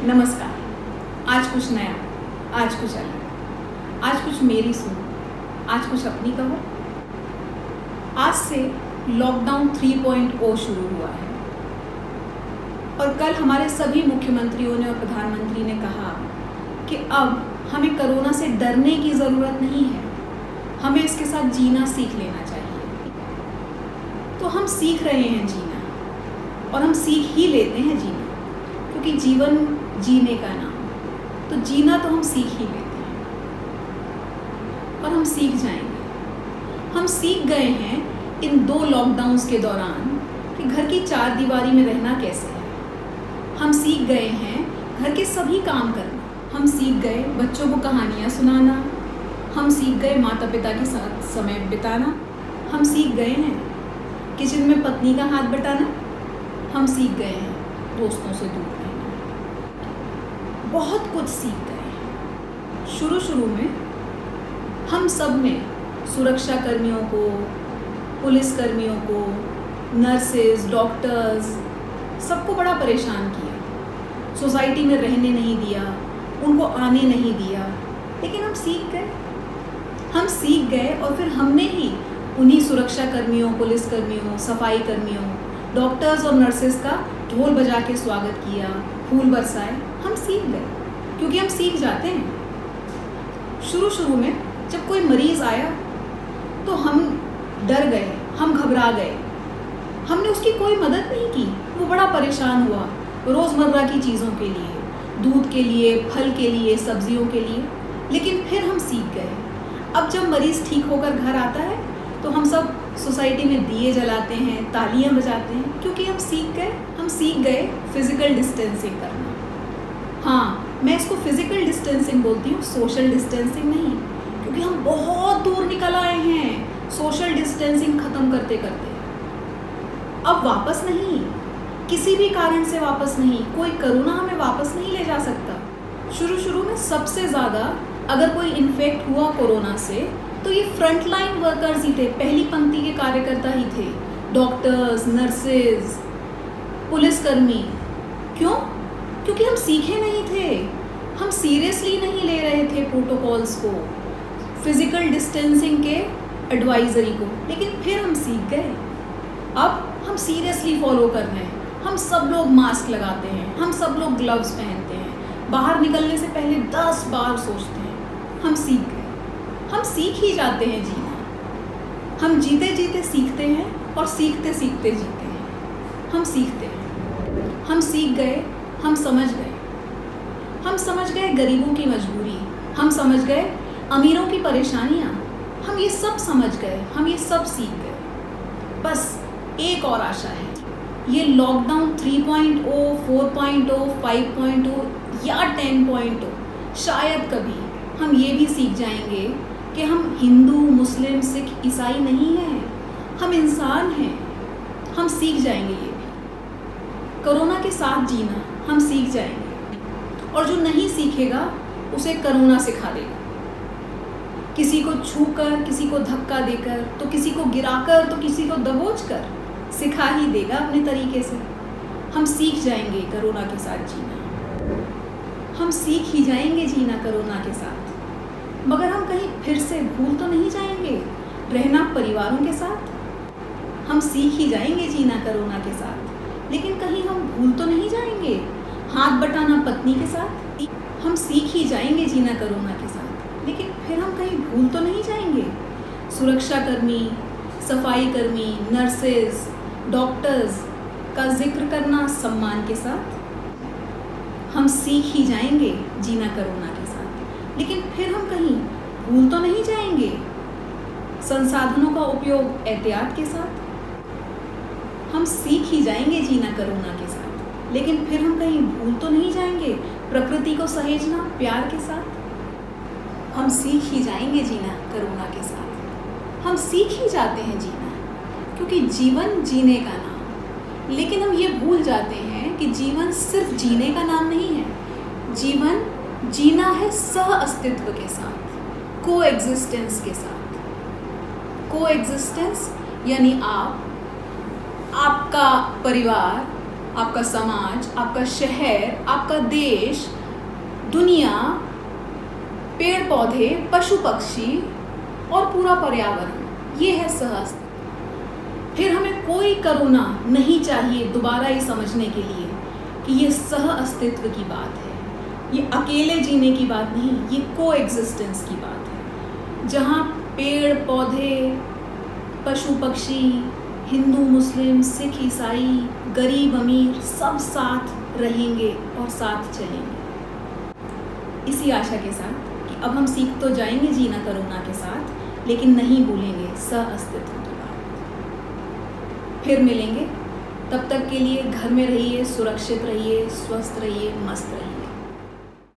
नमस्कार। आज कुछ नया, आज कुछ अलग, आज कुछ मेरी सुनो, आज कुछ अपनी कहो। आज से लॉकडाउन 3.0 शुरू हुआ है और कल हमारे सभी मुख्यमंत्रियों ने और प्रधानमंत्री ने कहा कि अब हमें कोरोना से डरने की ज़रूरत नहीं है, हमें इसके साथ जीना सीख लेना चाहिए। तो हम सीख रहे हैं जीना और हम सीख ही लेते हैं जीना, क्योंकि जीवन जीने का नाम, तो जीना तो हम सीख ही लेते हैं और हम सीख जाएंगे। हम सीख गए हैं इन 2 लॉकडाउन्स के दौरान कि घर की 4 दीवारी में रहना कैसे है। हम सीख गए हैं घर के सभी काम करना, हम सीख गए बच्चों को कहानियाँ सुनाना, हम सीख गए माता पिता के साथ समय बिताना, हम सीख गए हैं किचन में पत्नी का हाथ बटाना, हम सीख गए हैं दोस्तों से दूर रहना। बहुत कुछ सीख गए हैं। शुरू में हम सब ने सुरक्षा कर्मियों को, पुलिस कर्मियों को, नर्सेज, डॉक्टर्स, सबको बड़ा परेशान किया, सोसाइटी में रहने नहीं दिया, उनको आने नहीं दिया, लेकिन हम सीख गए और फिर हमने ही उन्हीं सुरक्षा कर्मियों, पुलिस कर्मियों, सफाई कर्मियों, डॉक्टर्स और नर्सेज का ढोल बजा के स्वागत किया, फूल बरसाए। हम सीख गए क्योंकि हम सीख जाते हैं। शुरू में जब कोई मरीज़ आया तो हम डर गए, हम घबरा गए, हमने उसकी कोई मदद नहीं की। वो बड़ा परेशान हुआ रोज़मर्रा की चीज़ों के लिए, दूध के लिए, फल के लिए, सब्जियों के लिए, लेकिन फिर हम सीख गए। अब जब मरीज़ ठीक होकर घर आता है तो हम सब सोसाइटी में दिए जलाते हैं, तालियां बजाते हैं, क्योंकि हम सीख गए फिज़िकल डिस्टेंसिंग करना। हाँ, मैं इसको फिज़िकल डिस्टेंसिंग बोलती हूँ, सोशल डिस्टेंसिंग नहीं, क्योंकि हम बहुत दूर निकल आए हैं सोशल डिस्टेंसिंग ख़त्म करते करते। अब वापस नहीं, किसी भी कारण से वापस नहीं, कोई कोरोना हमें वापस नहीं ले जा सकता। शुरू में सबसे ज़्यादा अगर कोई इन्फेक्ट हुआ कोरोना से तो ये फ्रंट लाइन वर्कर्स ही थे, पहली पंक्ति के कार्यकर्ता ही थे, डॉक्टर्स, नर्सेज, पुलिसकर्मी। क्यों? क्योंकि हम सीखे नहीं थे, हम सीरियसली नहीं ले रहे थे प्रोटोकॉल्स को, फिजिकल डिस्टेंसिंग के एडवाइजरी को, लेकिन फिर हम सीख गए। अब हम सीरियसली फॉलो कर रहे हैं, हम सब लोग मास्क लगाते हैं, हम सब लोग ग्लव्स पहनते हैं, बाहर निकलने से पहले 10 बार सोचते हैं। हम सीख गए, हम सीख ही जाते हैं जीना। हम जीते जीते सीखते हैं और सीखते सीखते जीते हैं। हम सीखते हैं, हम सीख गए, हम समझ गए गरीबों की मजबूरी, हम समझ गए अमीरों की परेशानियाँ, हम ये सब समझ गए, हम ये सब सीख गए। बस एक और आशा है, ये लॉकडाउन 3.0, 4.0, 5.0 या 10.0 शायद कभी हम ये भी सीख जाएंगे कि हम हिंदू, मुस्लिम, सिख, ईसाई नहीं हैं, हम इंसान हैं। हम सीख जाएंगे ये भी, कोरोना के साथ जीना हम सीख जाएंगे। और जो नहीं सीखेगा उसे कोरोना सिखा देगा, किसी को छूकर, किसी को धक्का देकर, तो किसी को गिराकर, तो किसी को दबोचकर सिखा ही देगा अपने तरीके से। हम सीख जाएंगे कोरोना के साथ जीना, हम सीख ही जाएंगे जीना कोरोना के साथ। मगर हम कहीं फिर से भूल तो नहीं जाएंगे रहना परिवारों के साथ। हम सीख ही जाएंगे जीना कोरोना के साथ, लेकिन कहीं हम भूल तो नहीं जाएंगे हाथ बटाना पत्नी के साथ। हम सीख ही जाएंगे जीना कोरोना के साथ, लेकिन फिर हम कहीं भूल तो नहीं जाएंगे सुरक्षा कर्मी, सफाई कर्मी, नर्सेज, डॉक्टर्स का जिक्र करना सम्मान के साथ। हम सीख ही जाएंगे जीना कोरोना के साथ, लेकिन फिर हम कहीं भूल तो नहीं जाएंगे संसाधनों का उपयोग एहतियात के साथ। हम सीख ही जाएंगे जीना कोरोना के साथ, लेकिन फिर हम कहीं भूल तो नहीं जाएंगे प्रकृति को सहेजना प्यार के साथ। हम सीख ही जाएंगे जीना कोरोना के साथ, हम सीख ही जाते हैं जीना, क्योंकि जीवन जीने का नाम। लेकिन हम ये भूल जाते हैं कि जीवन सिर्फ जीने का नाम नहीं है, जीवन जीना है सह अस्तित्व के साथ, को एग्जिस्टेंस के साथ। को एग्जिस्टेंस यानी आप, आपका परिवार, आपका समाज, आपका शहर, आपका देश, दुनिया, पेड़ पौधे, पशु पक्षी और पूरा पर्यावरण, ये है सह अस्तित्व। फिर हमें कोई करुणा नहीं चाहिए दोबारा ये समझने के लिए कि ये सह अस्तित्व की बात है, ये अकेले जीने की बात नहीं, ये को एग्जिस्टेंस की बात है, जहाँ पेड़ पौधे, पशु पक्षी, हिंदू मुस्लिम सिख ईसाई, गरीब अमीर सब साथ रहेंगे और साथ चलेंगे। इसी आशा के साथ कि अब हम सीख तो जाएंगे जीना करुणा के साथ, लेकिन नहीं भूलेंगे सह अस्तित्व की बात। फिर मिलेंगे, तब तक के लिए घर में रहिए, सुरक्षित रहिए, स्वस्थ रहिए, मस्त रहिए।